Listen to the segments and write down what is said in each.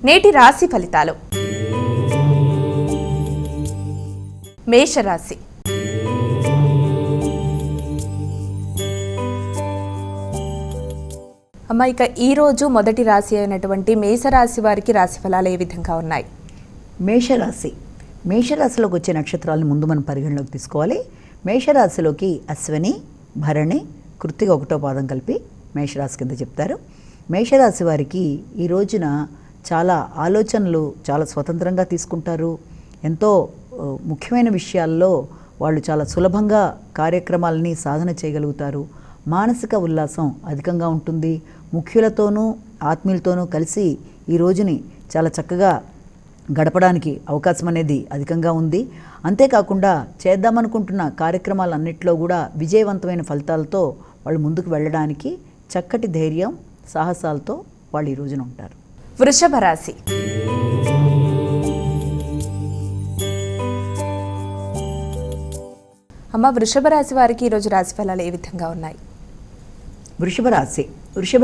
నేటి రాశి ఫలితాలు. మేషరాశి. ఇక ఈరోజు మొదటి రాశి అయినటువంటి మేషరాశి వారికి రాశి ఫలాలు ఏ విధంగా ఉన్నాయి? మేషరాశిలోకి వచ్చే నక్షత్రాలను ముందు మనం పరిగణలోకి తీసుకోవాలి. మేషరాశిలోకి అశ్విని, భరణి, కృత్తిక 1వ పాదం కలిపి మేషరాశి కింద చెప్తారు. మేషరాశి వారికి ఈ రోజున చాలా ఆలోచనలు చాలా స్వతంత్రంగా తీసుకుంటారు. ఎంతో ముఖ్యమైన విషయాల్లో వాళ్ళు చాలా సులభంగా కార్యక్రమాలని సాధన చేయగలుగుతారు. మానసిక ఉల్లాసం అధికంగా ఉంటుంది. ముఖ్యులతోనూ ఆత్మీయులతోనూ కలిసి ఈ రోజుని చాలా చక్కగా గడపడానికి అవకాశం అనేది అధికంగా ఉంది. అంతేకాకుండా చేద్దామనుకుంటున్న కార్యక్రమాలన్నింటిలో కూడా విజయవంతమైన ఫలితాలతో వాళ్ళు ముందుకు వెళ్ళడానికి చక్కటి ధైర్యం, సాహసాలతో వాళ్ళు ఈ రోజున ఉంటారు. వృషభ రాశి. వృషభ రాశి వారికి ఈరోజు రాశి ఫలాలు ఏ విధంగా ఉన్నాయి? వృషభ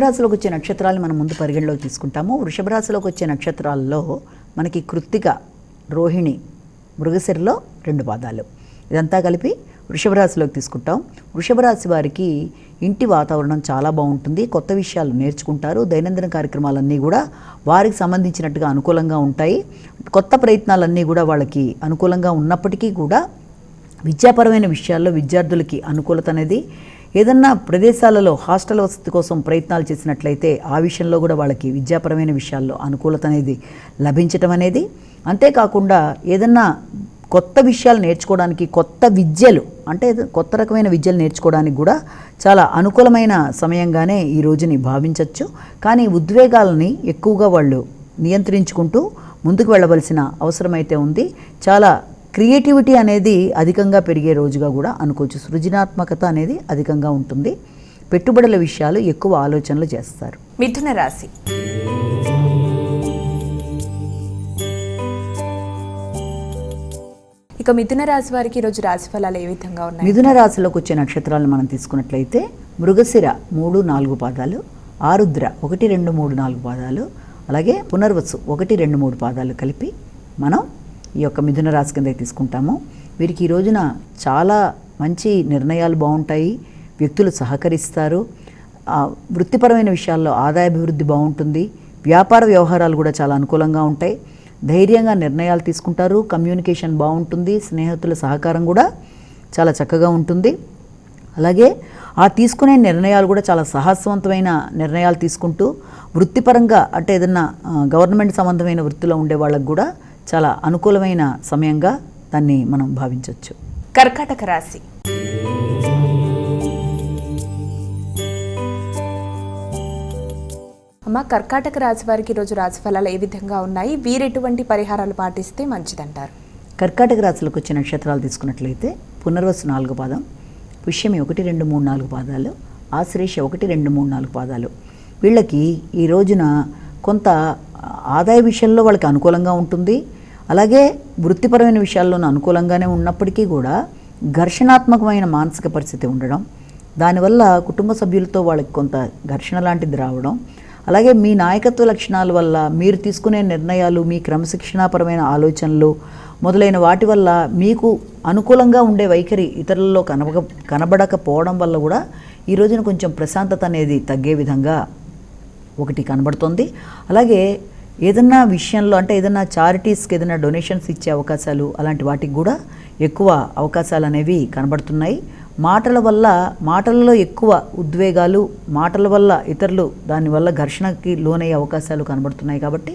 రాశిలోకి వచ్చే నక్షత్రాలను మనం ముందు పరిగణలోకి తీసుకుంటాము. వృషభ రాశిలోకి వచ్చే నక్షత్రాల్లో మనకి కృత్తిక, రోహిణి, మృగశిరలో 2 పాదాలు, ఇదంతా కలిపి వృషభ రాశిలోకి తీసుకుంటాం. వృషభ రాశి వారికి ఇంటి వాతావరణం చాలా బాగుంటుంది. కొత్త విషయాలు నేర్చుకుంటారు. దైనందిన కార్యక్రమాలన్నీ కూడా వారికి సంబంధించినట్టుగా అనుకూలంగా ఉంటాయి. కొత్త ప్రయత్నాలన్నీ కూడా వాళ్ళకి అనుకూలంగా ఉన్నప్పటికీ కూడా విద్యాపరమైన విషయాల్లో విద్యార్థులకి అనుకూలత అనేది, ఏదన్నా ప్రదేశాలలో హాస్టల్ వసతి కోసం ప్రయత్నాలు చేసినట్లయితే ఆ విషయంలో కూడా వాళ్ళకి విద్యాపరమైన విషయాల్లో అనుకూలత అనేది లభించటం అనేది, అంతేకాకుండా ఏదన్నా కొత్త విషయాలు నేర్చుకోవడానికి, కొత్త విద్యలు అంటే కొత్త రకమైన విద్యలు నేర్చుకోవడానికి కూడా చాలా అనుకూలమైన సమయంగానే ఈ రోజుని భావించవచ్చు. కానీ ఉద్వేగాలని ఎక్కువగా వాళ్ళు నియంత్రించుకుంటూ ముందుకు వెళ్ళవలసిన అవసరమైతే ఉంది. చాలా క్రియేటివిటీ అనేది అధికంగా పెరిగే రోజుగా కూడా అనుకోవచ్చు. సృజనాత్మకత అనేది అధికంగా ఉంటుంది. పెట్టుబడుల విషయాలు ఎక్కువ ఆలోచనలు చేస్తారు. మిథున రాశి. ఇక మిథున రాశి వారికి ఈరోజు రాశి ఫలాలు ఏ విధంగా ఉన్నాయి? మిథున రాశిలోకి వచ్చే నక్షత్రాలను మనం తీసుకున్నట్లయితే మృగశిర 3, 4 పాదాలు, ఆరుద్ర 1, 2, 3, 4 పాదాలు, అలాగే పునర్వసు 1, 2, 3 పాదాలు కలిపి మనం ఈ యొక్క మిథున రాశి కింద తీసుకుంటాము. వీరికి ఈ రోజున చాలా మంచి నిర్ణయాలు బాగుంటాయి. వ్యక్తులు సహకరిస్తారు. వృత్తిపరమైన విషయాల్లో ఆదాయాభివృద్ధి బాగుంటుంది. వ్యాపార వ్యవహారాలు కూడా చాలా అనుకూలంగా ఉంటాయి. ధైర్యంగా నిర్ణయాలు తీసుకుంటారు. కమ్యూనికేషన్ బాగుంటుంది. స్నేహితుల సహకారం కూడా చాలా చక్కగా ఉంటుంది. అలాగే ఆ తీసుకునే నిర్ణయాలు కూడా చాలా సాహసవంతమైన నిర్ణయాలు తీసుకుంటూ వృత్తిపరంగా అంటే ఏదన్నా గవర్నమెంట్ సంబంధమైన వృత్తిలో ఉండే వాళ్ళకు కూడా చాలా అనుకూలమైన సమయంగా దాన్ని మనం భావించవచ్చు. కర్కాటక రాశి. కర్కాటక రాశి వారికి ఈరోజు రాశి ఫలాలు ఏ విధంగా ఉన్నాయి? వీరెటువంటి పరిహారాలు పాటిస్తే మంచిదంటారు? కర్కాటక రాశిలోకి వచ్చే నక్షత్రాలు తీసుకున్నట్లయితే పునర్వసు 4 పాదం, పుష్యమి 1, 2, 3, 4 పాదాలు, ఆశ్లేష 1, 2, 3, 4 పాదాలు. వీళ్ళకి ఈ రోజున కొంత ఆదాయ విషయంలో వాళ్ళకి అనుకూలంగా ఉంటుంది. అలాగే వృత్తిపరమైన విషయాల్లోనూ అనుకూలంగానే ఉన్నప్పటికీ కూడా ఘర్షణాత్మకమైన మానసిక పరిస్థితి ఉండడం, దానివల్ల కుటుంబ సభ్యులతో వాళ్ళకి కొంత ఘర్షణ లాంటిది రావడం, అలాగే మీ నాయకత్వ లక్షణాల వల్ల మీరు తీసుకునే నిర్ణయాలు, మీ క్రమశిక్షణాపరమైన ఆలోచనలు మొదలైన వాటి వల్ల మీకు అనుకూలంగా ఉండే వైఖరి ఇతరులలో కనబడకపోవడం వల్ల కూడా ఈ రోజున కొంచెం ప్రశాంతత అనేది తగ్గే విధంగా ఒకటి కనబడుతుంది. అలాగే ఏదన్నా విషయంలో అంటే ఏదన్నా చారిటీస్కి ఏదైనా డొనేషన్స్ ఇచ్చే అవకాశాలు అలాంటి వాటికి కూడా ఎక్కువ అవకాశాలు అనేవి కనబడుతున్నాయి. మాటలలో ఎక్కువ ఉద్వేగాలు, మాటల వల్ల ఇతరులు దానివల్ల ఘర్షణకి లోనయ్యే అవకాశాలు కనబడుతున్నాయి. కాబట్టి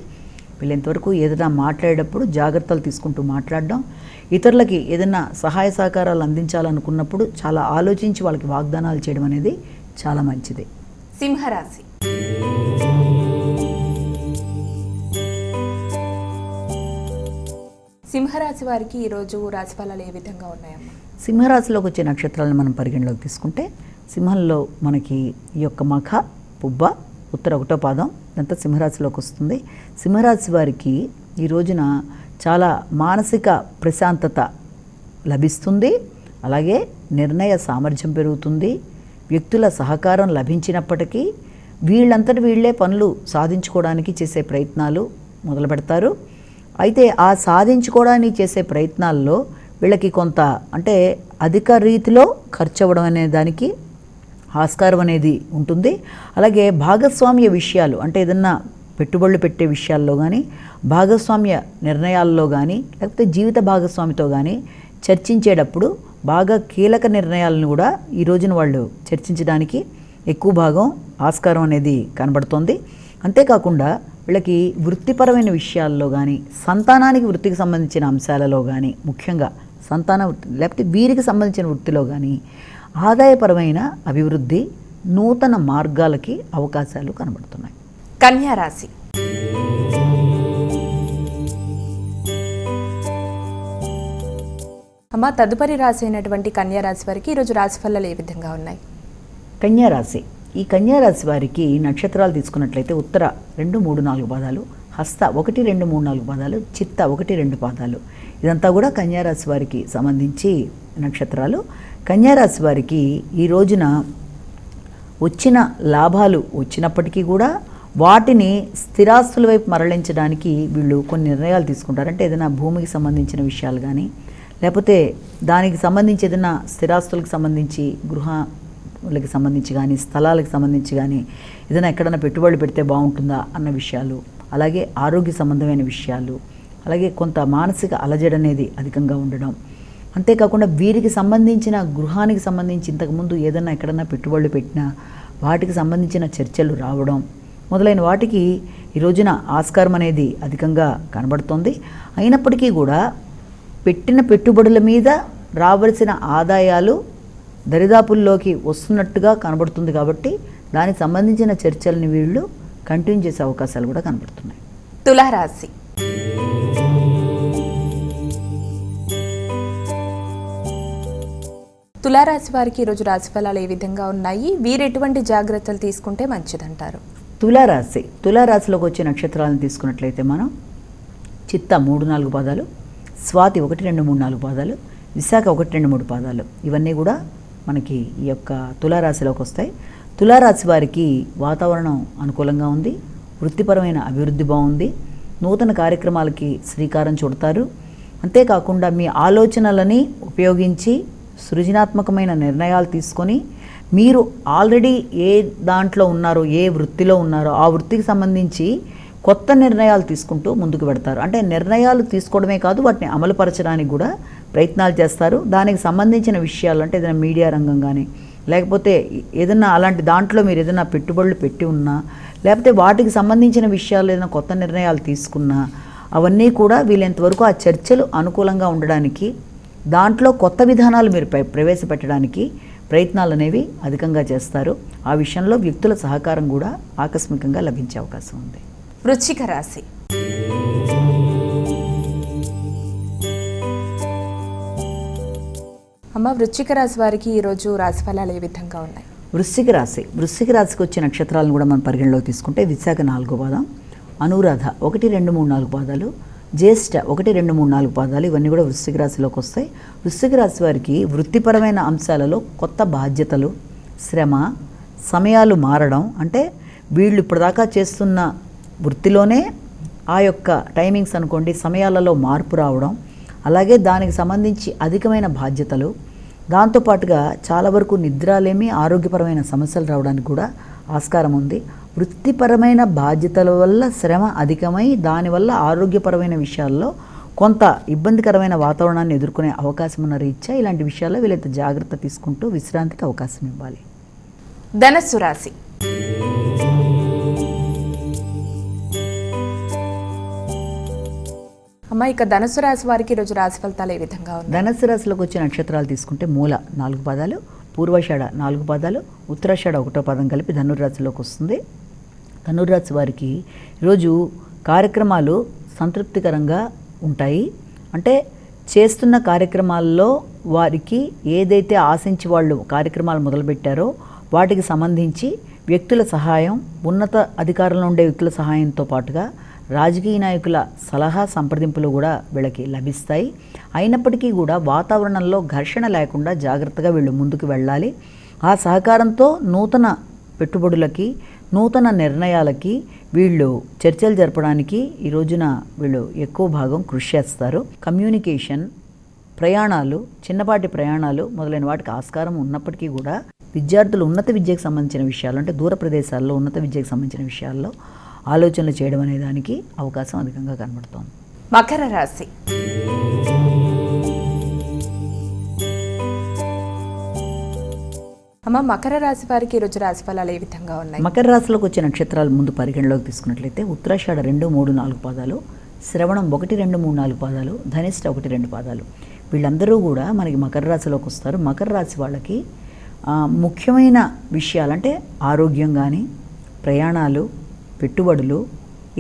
వీళ్ళంతవరకు ఏదైనా మాట్లాడేటప్పుడు జాగ్రత్తలు తీసుకుంటూ మాట్లాడడం, ఇతరులకి ఏదైనా సహాయ సహకారాలు అందించాలనుకున్నప్పుడు చాలా ఆలోచించి వాళ్ళకి వాగ్దానాలు చేయడం అనేది చాలా మంచిది. సింహరాశి. సింహరాశి వారికి ఈరోజు రాశి ఫలాలు ఏ విధంగా ఉన్నాయమ్మా? సింహరాశిలోకి వచ్చే నక్షత్రాలను మనం పరిగణలోకి తీసుకుంటే సింహంలో మనకి ఈ యొక్క మఖ, పుబ్బ, ఉత్తర 1వ పాదం ఇదంతా సింహరాశిలోకి వస్తుంది. సింహరాశి వారికి ఈ రోజున చాలా మానసిక ప్రశాంతత లభిస్తుంది. అలాగే నిర్ణయ సామర్థ్యం పెరుగుతుంది. వ్యక్తుల సహకారం లభించినప్పటికీ వీళ్ళంతటి వీళ్ళే పనులు సాధించుకోవడానికి చేసే ప్రయత్నాలు మొదలు పెడతారు. అయితే ఆ సాధించుకోవడానికి చేసే ప్రయత్నాల్లో వీళ్ళకి కొంత అంటే అధిక రీతిలో ఖర్చు అవ్వడం అనే దానికి ఆస్కారం అనేది ఉంటుంది. అలాగే భాగస్వామ్య విషయాలు అంటే ఏదన్నా పెట్టుబడులు పెట్టే విషయాల్లో కానీ, భాగస్వామ్య నిర్ణయాల్లో కానీ, లేకపోతే జీవిత భాగస్వామితో కానీ చర్చించేటప్పుడు బాగా కీలక నిర్ణయాలను కూడా ఈ రోజున వాళ్ళు చర్చించడానికి ఎక్కువ భాగం ఆస్కారం అనేది కనబడుతోంది. అంతేకాకుండా వీళ్ళకి వృత్తిపరమైన విషయాల్లో కానీ, సంతానానికి వృత్తికి సంబంధించిన అంశాలలో కానీ, ముఖ్యంగా సంతాన వృత్తి లేకపోతే వీరికి సంబంధించిన వృత్తిలో కానీ ఆదాయపరమైన అభివృద్ధి, నూతన మార్గాలకి అవకాశాలు కనబడుతున్నాయి. కన్యా రాశి. అమ్మ, తదుపరి రాశి అయినటువంటి కన్యా రాశి వారికి ఈరోజు రాశి ఫలాలు ఏ విధంగా ఉన్నాయి? కన్యా రాశి. ఈ కన్యా రాశి వారికి నక్షత్రాలు తీసుకున్నట్లయితే ఉత్తర 2, 3, 4 పాదాలు, హస్త 1, 2, 3, 4 పాదాలు, చిత్త 1, 2 పాదాలు. ఇదంతా కూడా కన్యా రాశి వారికి సంబంధించి నక్షత్రాలు. కన్యా రాశి వారికి ఈ రోజున వచ్చిన లాభాలు వచ్చినప్పటికీ కూడా వాటిని స్థిరాస్తుల వైపు మరలించడానికి వీళ్ళు కొన్ని నిర్ణయాలు తీసుకుంటారు. అంటే ఏదైనా భూమికి సంబంధించిన విషయాలు కానీ, లేకపోతే దానికి సంబంధించి ఏదైనా స్థిరాస్తులకు సంబంధించి, గృహాలకు సంబంధించి కానీ, స్థలాలకు సంబంధించి కానీ ఏదైనా ఎక్కడైనా పెట్టుబడులు పెడితే బాగుంటుందా అన్న విషయాలు, అలాగే ఆరోగ్య సంబంధమైన విషయాలు, అలాగే కొంత మానసిక అలజడి అనేది అధికంగా ఉండడం. అంతేకాకుండా వీరికి సంబంధించిన గృహానికి సంబంధించి ఇంతకుముందు ఏదైనా ఎక్కడన్నా పెట్టుబడులు పెట్టినా వాటికి సంబంధించిన చర్చలు రావడం మొదలైన వాటికి ఈ రోజున ఆస్కారం అనేది అధికంగా కనబడుతోంది. అయినప్పటికీ కూడా పెట్టిన పెట్టుబడుల మీద రావలసిన ఆదాయాలు దరిదాపుల్లోకి వస్తున్నట్టుగా కనబడుతుంది. కాబట్టి దానికి సంబంధించిన చర్చల్ని వీళ్ళు కంటిన్యూ చేసే అవకాశాలు కూడా కనబడుతున్నాయి. తులారాశి. తులారాశి వారికి ఈరోజు రాశి ఫలాలు ఏ విధంగా ఉన్నాయి? వీరు ఎటువంటి జాగ్రత్తలు తీసుకుంటే మంచిదంటారు? తులారాశి. తులారాశిలోకి వచ్చే నక్షత్రాలను తీసుకున్నట్లయితే మనం చిత్త 3, 4 పాదాలు, స్వాతి 1, 2, 3, 4 పాదాలు, విశాఖ 1, 2, 3 పాదాలు, ఇవన్నీ కూడా మనకి ఈ యొక్క తులారాశిలోకి వస్తాయి. తులారాశి వారికి వాతావరణం అనుకూలంగా ఉంది, వృత్తిపరమైన అభివృద్ధి బాగుంది, నూతన కార్యక్రమాలకి శ్రీకారం చుడతారు. అంతేకాకుండా మీ ఆలోచనలని ఉపయోగించి సృజనాత్మకమైన నిర్ణయాలు తీసుకొని మీరు ఆల్రెడీ ఏ దాంట్లో ఉన్నారో, ఏ వృత్తిలో ఉన్నారో ఆ వృత్తికి సంబంధించి కొత్త నిర్ణయాలు తీసుకుంటూ ముందుకు పెడతారు. అంటే నిర్ణయాలు తీసుకోవడమే కాదు, వాటిని అమలుపరచడానికి కూడా ప్రయత్నాలు చేస్తారు. దానికి సంబంధించిన విషయాలు అంటే ఏదైనా మీడియా రంగం కానీ, లేకపోతే ఏదైనా అలాంటి దాంట్లో మీరు ఏదైనా పెట్టుబడులు పెట్టి ఉన్నా, లేకపోతే వాటికి సంబంధించిన విషయాలు ఏదైనా కొత్త నిర్ణయాలు తీసుకున్నా అవన్నీ కూడా వీలైనంతవరకు ఆ చర్చలు అనుకూలంగా ఉండడానికి, దాంట్లో కొత్త విధానాలు మీరు ప్రవేశపెట్టడానికి ప్రయత్నాలు అనేవి అధికంగా చేస్తారు. ఆ విషయంలో వ్యక్తుల సహకారం కూడా ఆకస్మికంగా లభించే అవకాశం ఉంది. వృశ్చిక రాశి. అమ్మ, వృశ్చిక రాశి వారికి ఈరోజు రాశి ఫలాలు ఏ విధంగా ఉన్నాయి? వృశ్చిక రాశి. వృశ్చిక రాశికి వచ్చే నక్షత్రాలను కూడా మనం పరిగణలోకి తీసుకుంటే విశాఖ 4వ పాదం, అనురాధ 1, 2, 3, 4 పాదాలు, జ్యేష్ఠ 1, 2, 3, 4 పాదాలు, ఇవన్నీ కూడా వృశ్చిక రాశిలోకి వస్తాయి. వృశ్చిక రాశి వారికి వృత్తిపరమైన అంశాలలో కొత్త బాధ్యతలు, శ్రమ, సమయాలు మారడం, అంటే వీళ్ళు ఇప్పటిదాకా చేస్తున్న వృత్తిలోనే ఆ యొక్క టైమింగ్స్ అనుకోండి, సమయాలలో మార్పు రావడం, అలాగే దానికి సంబంధించి అధికమైన బాధ్యతలు, దాంతోపాటుగా చాలా వరకు నిద్రలేమి, ఆరోగ్యపరమైన సమస్యలు రావడానికి కూడా ఆస్కారం ఉంది. వృత్తిపరమైన బాధ్యతల వల్ల శ్రమ అధికమై దానివల్ల ఆరోగ్యపరమైన విషయాల్లో కొంత ఇబ్బందికరమైన వాతావరణాన్ని ఎదుర్కొనే అవకాశం ఉన్న రీత్యా ఇలాంటి విషయాల్లో వీళ్ళైతే జాగ్రత్త తీసుకుంటూ విశ్రాంతికి అవకాశం ఇవ్వాలి. ధనస్సు రాశి. అమ్మ, ఇక ధనుసు రాశి వారికి ఈరోజు రాశి ఫలితాలు ఏ విధంగా ఉన్నాయి? ధనుసు రాశిలోకి వచ్చే నక్షత్రాలు తీసుకుంటే మూల 4 పాదాలు, పూర్వాషాఢ 4 పాదాలు, ఉత్తరాషాఢ 1వ పాదం కలిపి ధనుర్రాశిలోకి వస్తుంది. ధనుర్రాశి వారికి ఈరోజు కార్యక్రమాలు సంతృప్తికరంగా ఉంటాయి. అంటే చేస్తున్న కార్యక్రమాల్లో వారికి ఏదైతే ఆశించి వాళ్ళు కార్యక్రమాలు మొదలుపెట్టారో వాటికి సంబంధించి వ్యక్తుల సహాయం, ఉన్నత అధికారంలో ఉండే వ్యక్తుల సహాయంతో పాటుగా రాజకీయ నాయకుల సలహా సంప్రదింపులు కూడా వీళ్ళకి లభిస్తాయి. అయినప్పటికీ కూడా వాతావరణంలో ఘర్షణ లేకుండా జాగ్రత్తగా వీళ్ళు ముందుకు వెళ్ళాలి. ఆ సహకారంతో నూతన పెట్టుబడులకి, నూతన నిర్ణయాలకి వీళ్ళు చర్చలు జరపడానికి ఈ రోజున వీళ్ళు ఎక్కువ భాగం కృషి చేస్తారు. కమ్యూనికేషన్, ప్రయాణాలు, చిన్నపాటి ప్రయాణాలు మొదలైన వాటికి ఆస్కారం ఉన్నప్పటికీ కూడా విద్యార్థులు ఉన్నత విద్యకు సంబంధించిన విషయాలు, అంటే దూర ప్రదేశాల్లో ఉన్నత విద్యకు సంబంధించిన విషయాల్లో ఆలోచనలు చేయడం అనే దానికి అవకాశం అధికంగా కనబడుతోంది. మకర రాశి. అమ్మ, మకర రాశి వారికి ఈరోజు రాశి ఫలాలు ఏ విధంగా ఉన్నాయి? మకర రాశిలోకి వచ్చే నక్షత్రాలు ముందు పరిగణలోకి తీసుకున్నట్లయితే ఉత్తరాషాఢ 2, 3, 4 పాదాలు, శ్రవణం 1, 2, 3, 4 పాదాలు, ధనిష్ట 1, 2 పాదాలు. వీళ్ళందరూ కూడా మనకి మకర రాశిలోకి వస్తారు. మకర రాశి వాళ్ళకి ముఖ్యమైన విషయాలంటే ఆరోగ్యం కానీ, ప్రయాణాలు, పెట్టుబడులు,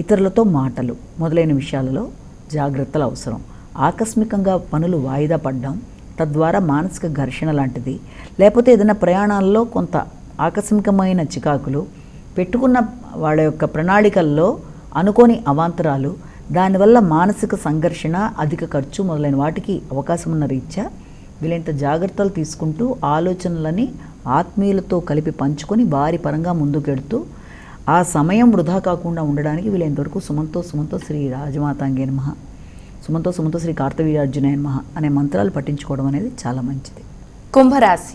ఇతరులతో మాటలు మొదలైన విషయాలలో జాగ్రత్తలు అవసరం. ఆకస్మికంగా పనులు వాయిదా పడడం, తద్వారా మానసిక ఘర్షణ లాంటిది, లేకపోతే ఏదైనా ప్రయాణాల్లో కొంత ఆకస్మికమైన చికాకులు, పెట్టుకున్న వాళ్ళ యొక్క ప్రణాళికల్లో అనుకోని అవాంతరాలు, దానివల్ల మానసిక సంఘర్షణ, అధిక ఖర్చు మొదలైన వాటికి అవకాశం ఉన్న రీత్యా వీళ్ళంత జాగ్రత్తలు తీసుకుంటూ ఆలోచనలని ఆత్మీయులతో కలిపి పంచుకొని వారి పరంగా ముందుకెడుతూ ఆ సమయం వృధా కాకుండా ఉండడానికి వీళ్ళంతవరకు సుమంతో శ్రీ రాజమాతాంగే నమః, సుమంతో శ్రీ కార్తవీర్యార్జునాయ నమః అనే మంత్రాలు పఠించుకోవడం అనేది చాలా మంచిది. కుంభరాశి.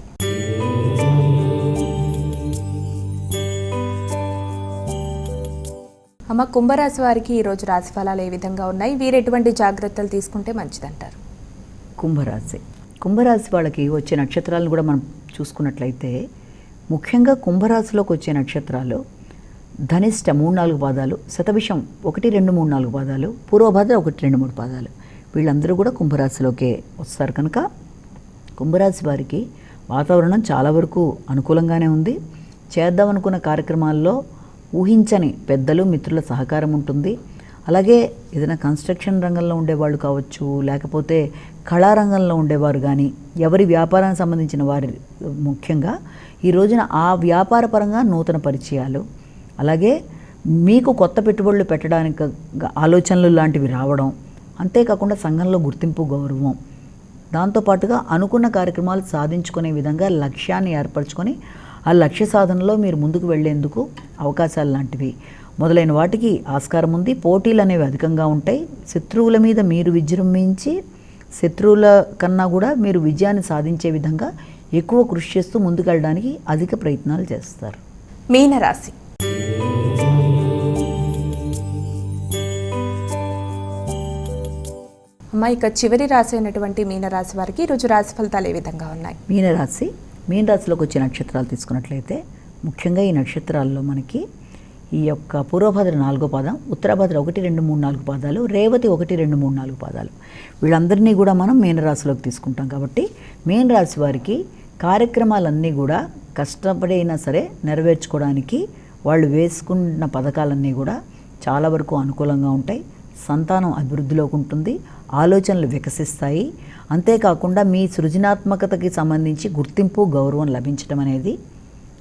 అమ్మ, కుంభరాశి వారికి ఈరోజు రాశి ఫలాలు ఏ విధంగా ఉన్నాయి? వీరు ఎటువంటి జాగ్రత్తలు తీసుకుంటే మంచిదంటారు? కుంభరాశి వాళ్ళకి వచ్చే నక్షత్రాలను కూడా మనం చూసుకున్నట్లయితే ముఖ్యంగా కుంభరాశిలోకి వచ్చే నక్షత్రాలు ధనిష్ట 3, 4 పాదాలు, శతభిషం 1, 2, 3, 4 పాదాలు, పూర్వభద్ర 1, 2, 3 పాదాలు. వీళ్ళందరూ కూడా కుంభరాశిలోకే వస్తారు. కనుక కుంభరాశి వారికి వాతావరణం చాలా వరకు అనుకూలంగానే ఉంది. చేద్దామనుకున్న కార్యక్రమాల్లో ఊహించని పెద్దలు, మిత్రుల సహకారం ఉంటుంది. అలాగే ఏదైనా కన్స్ట్రక్షన్ రంగంలో ఉండేవాళ్ళు కావచ్చు, లేకపోతే కళారంగంలో ఉండేవారు కానీ, ఎవరి వ్యాపారానికి సంబంధించిన వారి ముఖ్యంగా ఈ రోజున ఆ వ్యాపార పరంగా నూతన పరిచయాలు, అలాగే మీకు కొత్త పెట్టుబడులు పెట్టడానికి ఆలోచనలు లాంటివి రావడం, అంతేకాకుండా సంఘంలో గుర్తింపు, గౌరవం, దాంతోపాటుగా అనుకున్న కార్యక్రమాలు సాధించుకునే విధంగా లక్ష్యాన్ని ఏర్పరచుకొని ఆ లక్ష్య సాధనలో మీరు ముందుకు వెళ్లేందుకు అవకాశాలు లాంటివి మొదలైన వాటికి ఆస్కారం ఉంది. పోటీలు అనేవి అధికంగా ఉంటాయి. శత్రువుల మీద మీరు విజృంభించి శత్రువుల కన్నా కూడా మీరు విజయాన్ని సాధించే విధంగా ఎక్కువ కృషి చేస్తూ ముందుకెళ్ళడానికి అధిక ప్రయత్నాలు చేస్తారు. మీనరాశి. అమ్మ, ఇక చివరి రాశి అయినటువంటి మీనరాశి వారికి ఈరోజు రాశి ఫలితాలు ఏ విధంగా ఉన్నాయి? మీనరాశిలోకి వచ్చే నక్షత్రాలు తీసుకున్నట్లయితే ముఖ్యంగా ఈ నక్షత్రాల్లో మనకి ఈ యొక్క పూర్వభద్ర 4వ పాదం, ఉత్తరభద్ర 1, 2, 3, 4 పాదాలు, రేవతి 1, 2, 3, 4 పాదాలు. వీళ్ళందరినీ కూడా మనం మీనరాశిలోకి తీసుకుంటాం. కాబట్టి మీనరాశి వారికి కార్యక్రమాలన్నీ కూడా కష్టపడైనా సరే నెరవేర్చుకోవడానికి వాళ్ళు వేసుకున్న పథకాలన్నీ కూడా చాలా వరకు అనుకూలంగా ఉంటాయి. సంతానం అభివృద్ధిలోకి ఉంటుంది, ఆలోచనలు వికసిస్తాయి. అంతేకాకుండా మీ సృజనాత్మకతకి సంబంధించి గుర్తింపు, గౌరవం లభించడం అనేది,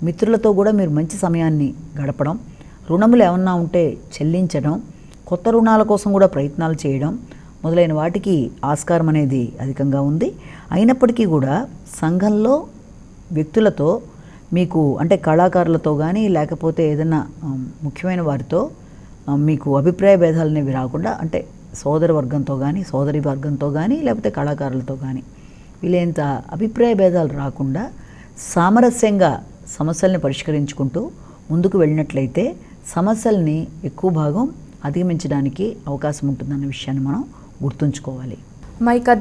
మిత్రులతో కూడా మీరు మంచి సమయాన్ని గడపడం, రుణములు ఏమన్నా ఉంటే చెల్లించడం, కొత్త రుణాల కోసం కూడా ప్రయత్నాలు చేయడం మొదలైన వాటికి ఆస్కారం అనేది అధికంగా ఉంది. అయినప్పటికీ కూడా సంఘంలో వ్యక్తులతో మీకు, అంటే కళాకారులతో కానీ లేకపోతే ఏదైనా ముఖ్యమైన వారితో మీకు అభిప్రాయ భేదాలు అనేవి రాకుండా, అంటే సోదర వర్గంతో కానీ, సోదరి వర్గంతో కానీ, లేకపోతే కళాకారులతో కానీ వీళ్ళంత అభిప్రాయ భేదాలు రాకుండా సామరస్యంగా సమస్యల్ని పరిష్కరించుకుంటూ ముందుకు వెళ్ళినట్లయితే సమస్యల్ని ఎక్కువ భాగం అధిగమించడానికి అవకాశం ఉంటుందన్న విషయాన్ని మనం గుర్తుంచుకోవాలి. మైక